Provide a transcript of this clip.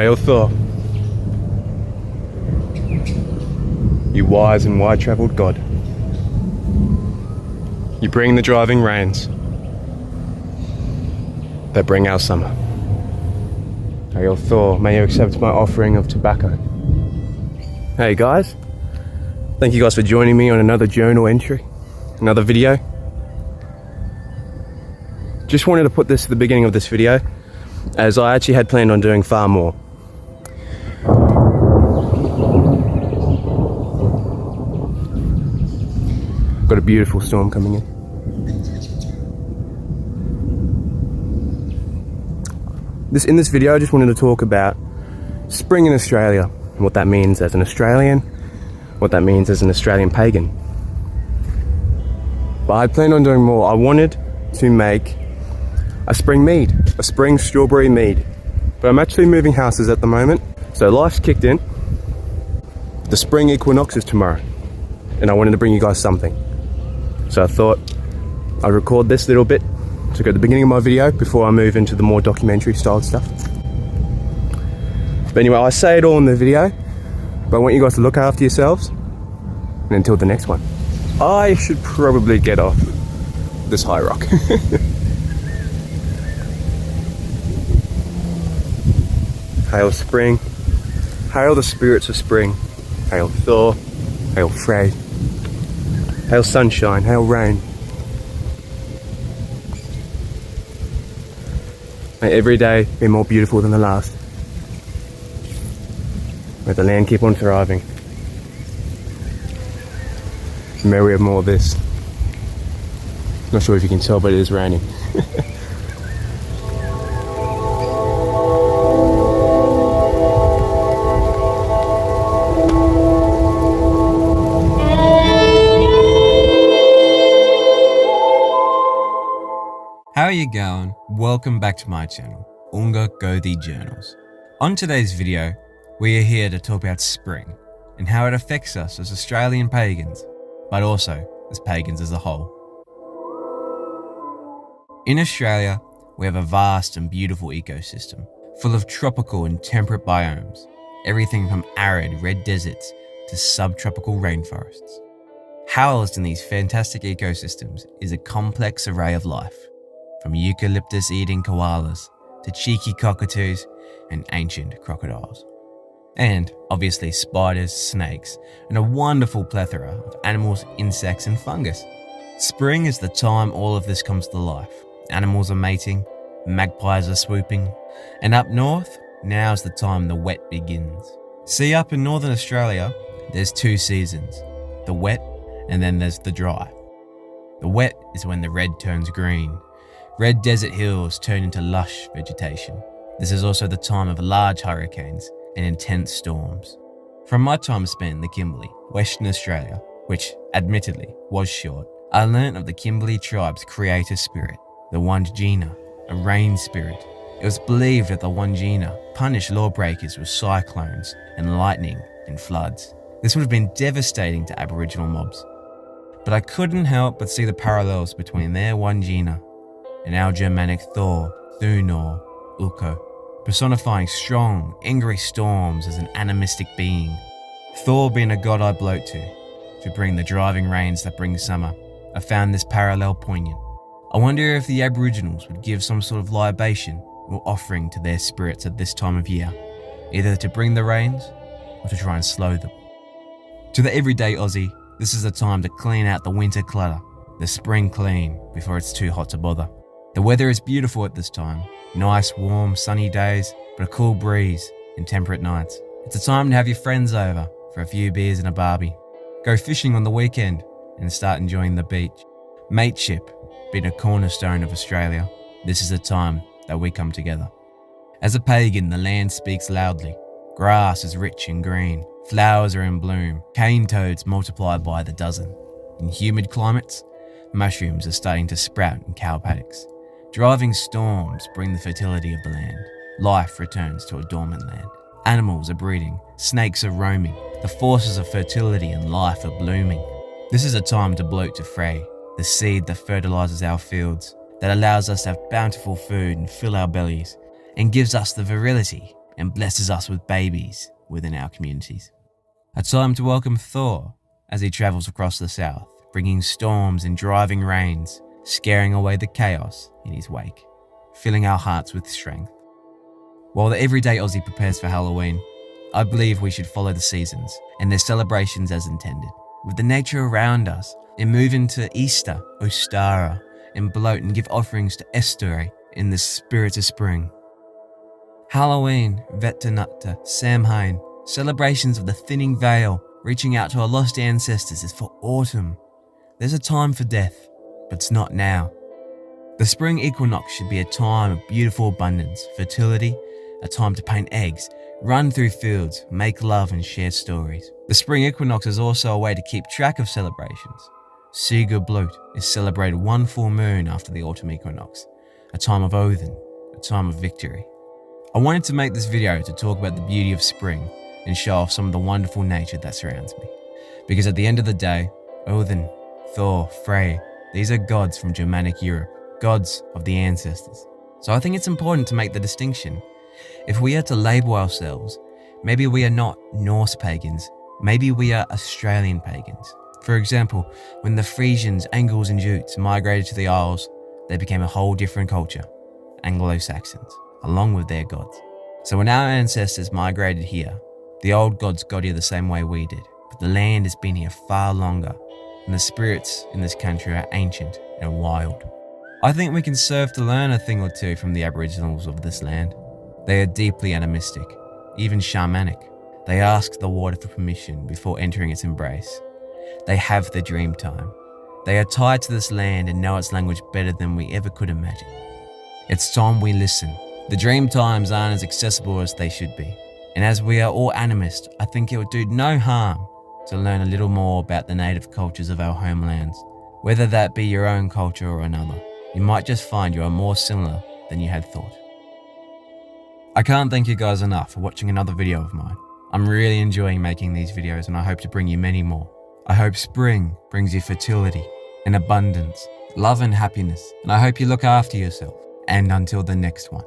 Hail Thor, you wise and wide-travelled god. You bring the driving rains that bring our summer. Hail Thor, may you accept my offering of tobacco. Hey guys, thank you guys for joining me on another journal entry, another video. Just wanted to put this at the beginning of this video, as I actually had planned on doing far more. Got a beautiful storm coming in. In this video, I just wanted to talk about spring in Australia, and what that means as an Australian, what that means as an Australian pagan. But I planned on doing more. I wanted to make a spring mead, a spring strawberry mead. But I'm actually moving houses at the moment, so life's kicked in. The Spring Equinox is tomorrow, and I wanted to bring you guys something. So I thought I'd record this little bit to go at the beginning of my video before I move into the more documentary style stuff. But anyway, I say it all in the video, but I want you guys to look after yourselves, and until the next one. I should probably get off this high rock. Hail spring, hail the spirits of spring, hail Thor, hail Frey, hail sunshine, hail rain. May every day be more beautiful than the last. May the land keep on thriving. And may we have more of this. Not sure if you can tell, but it is raining. How are you going? Welcome back to my channel, Unga Gothi Journals. On today's video, we are here to talk about spring and how it affects us as Australian pagans, but also as pagans as a whole. In Australia, we have a vast and beautiful ecosystem, full of tropical and temperate biomes, everything from arid red deserts to subtropical rainforests. Housed in these fantastic ecosystems is a complex array of life, from eucalyptus-eating koalas to cheeky cockatoos and ancient crocodiles. And obviously spiders, snakes, and a wonderful plethora of animals, insects, and fungus. Spring is the time all of this comes to life. Animals are mating, magpies are swooping, and up north, now's the time the wet begins. See, up in northern Australia, there's two seasons, the wet and then there's the dry. The wet is when the red turns green. Red desert hills turn into lush vegetation. This is also the time of large hurricanes and intense storms. From my time spent in the Kimberley, Western Australia, which admittedly was short, I learnt of the Kimberley tribe's creator spirit, the Wandjina, a rain spirit. It was believed that the Wandjina punished lawbreakers with cyclones and lightning and floods. This would have been devastating to Aboriginal mobs. But I couldn't help but see the parallels between their Wandjina and our Germanic Thor, Thunor, Ukko, personifying strong, angry storms as an animistic being. Thor being a god I bloat to bring the driving rains that bring summer. I found this parallel poignant. I wonder if the Aboriginals would give some sort of libation or offering to their spirits at this time of year, either to bring the rains or to try and slow them. To the everyday Aussie, this is a time to clean out the winter clutter, the spring clean before it's too hot to bother. The weather is beautiful at this time. Nice, warm, sunny days, but a cool breeze and temperate nights. It's a time to have your friends over for a few beers and a barbie. Go fishing on the weekend and start enjoying the beach. Mateship being a cornerstone of Australia, this is a time that we come together. As a pagan, the land speaks loudly. Grass is rich and green. Flowers are in bloom. Cane toads multiply by the dozen. In humid climates, mushrooms are starting to sprout in cow paddocks. Driving storms bring the fertility of the land. Life returns to a dormant land. Animals are breeding, snakes are roaming, the forces of fertility and life are blooming. This is a time to bloat to Frey, the seed that fertilizes our fields, that allows us to have bountiful food and fill our bellies, and gives us the virility and blesses us with babies within our communities. A time to welcome Thor as he travels across the south, bringing storms and driving rains, scaring away the chaos in his wake, filling our hearts with strength. While the everyday Aussie prepares for Halloween, I believe we should follow the seasons and their celebrations as intended, with the nature around us, and move into Easter, Ostara, and bloat and give offerings to Estere in the spirit of spring. Halloween, Vetanutta, Samhain, celebrations of the thinning veil, reaching out to our lost ancestors is for autumn. There's a time for death, but it's not now. The spring equinox should be a time of beautiful abundance, fertility, a time to paint eggs, run through fields, make love and share stories. The spring equinox is also a way to keep track of celebrations. Sigur Blot is celebrated one full moon after the autumn equinox, a time of Odin, a time of victory. I wanted to make this video to talk about the beauty of spring and show off some of the wonderful nature that surrounds me. Because at the end of the day, Odin, Thor, Frey, these are gods from Germanic Europe, gods of the ancestors. So I think it's important to make the distinction. If we are to label ourselves, maybe we are not Norse pagans, maybe we are Australian pagans. For example, when the Frisians, Angles and Jutes migrated to the Isles, they became a whole different culture, Anglo-Saxons, along with their gods. So when our ancestors migrated here, the old gods got here the same way we did, but the land has been here far longer, and the spirits in this country are ancient and wild. I think we can serve to learn a thing or two from the Aboriginals of this land. They are deeply animistic, even shamanic. They ask the water for permission before entering its embrace. They have the dream time. They are tied to this land and know its language better than we ever could imagine. It's time we listen. The dream times aren't as accessible as they should be. And as we are all animists, I think it would do no harm to learn a little more about the native cultures of our homelands. Whether that be your own culture or another, you might just find you are more similar than you had thought. I can't thank you guys enough for watching another video of mine. I'm really enjoying making these videos and I hope to bring you many more. I hope spring brings you fertility and abundance, love and happiness, and I hope you look after yourself. And until the next one.